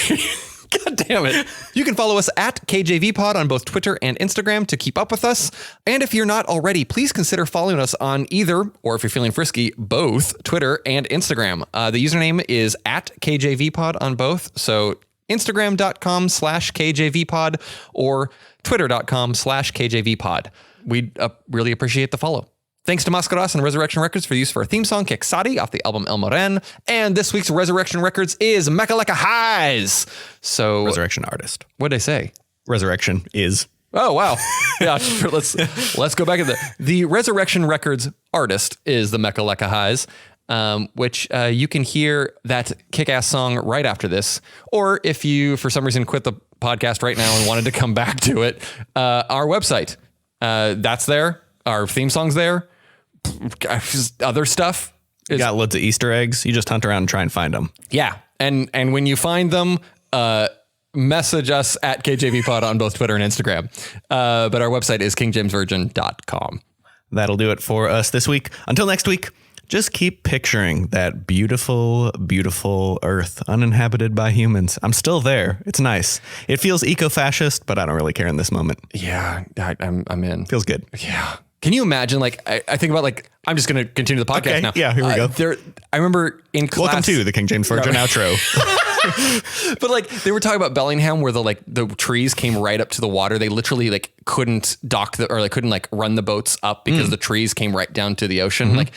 God damn it. You can follow us at KJVPod on both Twitter and Instagram to keep up with us. And if you're not already, please consider following us on either, or if you're feeling frisky, both Twitter and Instagram. The username is at KJVPod on both. So Instagram.com/KJVPod or Twitter.com/KJVPod. We'd really appreciate the follow. Thanks to Mascaras and Resurrection Records for use for our theme song, Kexati, off the album El Moren. And this week's Resurrection Records is Mecca Lecca Highs. So Resurrection artist. What'd I say? Resurrection is. Oh, wow. Yeah, let's go back to the Resurrection Records artist is the Mecca Lecca Highs, which you can hear that kick-ass song right after this. Or if you, for some reason, quit the podcast right now and wanted to come back to it, our website, that's there. Our theme song's there. Other stuff. You got loads of Easter eggs. You just hunt around and try and find them. Yeah. And when you find them, message us at KJVPod on both Twitter and Instagram. But our website is kingjamesvirgin.com. That'll do it for us this week. Until next week, just keep picturing that beautiful, beautiful earth uninhabited by humans. I'm still there. It's nice. It feels eco-fascist, but I don't really care in this moment. Yeah, I'm in. Feels good. Yeah. Can you imagine, like, I think about, like, I'm just going to continue the podcast now. Yeah, here we go. I remember in class. Welcome to the King James Virgin outro. But like they were talking about Bellingham where the trees came right up to the water. They literally like couldn't couldn't like run the boats up because the trees came right down to the ocean. Mm-hmm. Like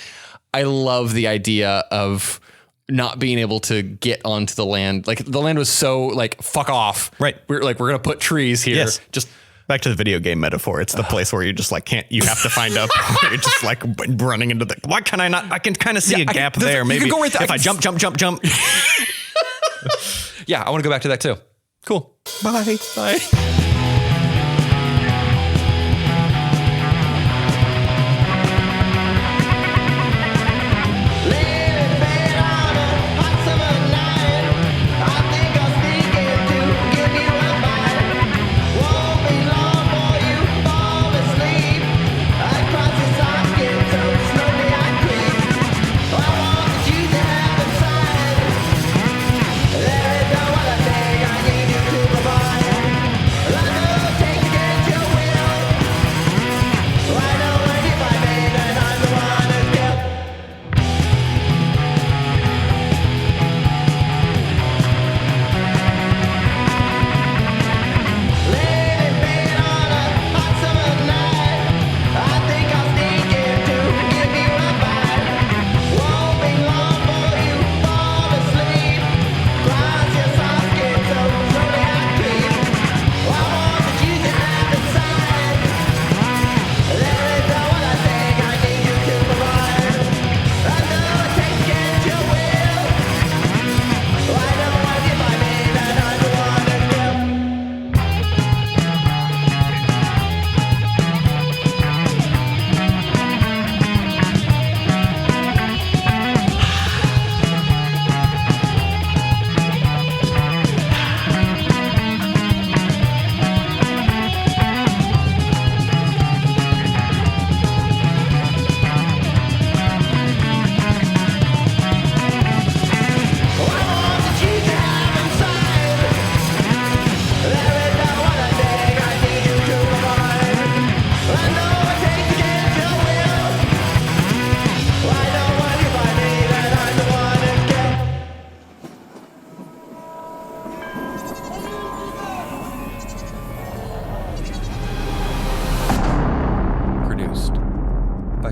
I love the idea of not being able to get onto the land. Like the land was so like, fuck off. Right. We're going to put trees here. Yes. Just Back to the video game metaphor. It's the place where you just like you have to find up. You're just like running into the, why can I not? I can kind of see a gap there. Maybe go right there. If I jump. Yeah, I want to go back to that too. Cool. Bye. Bye.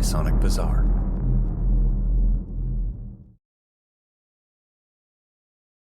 Sonic Bazaar.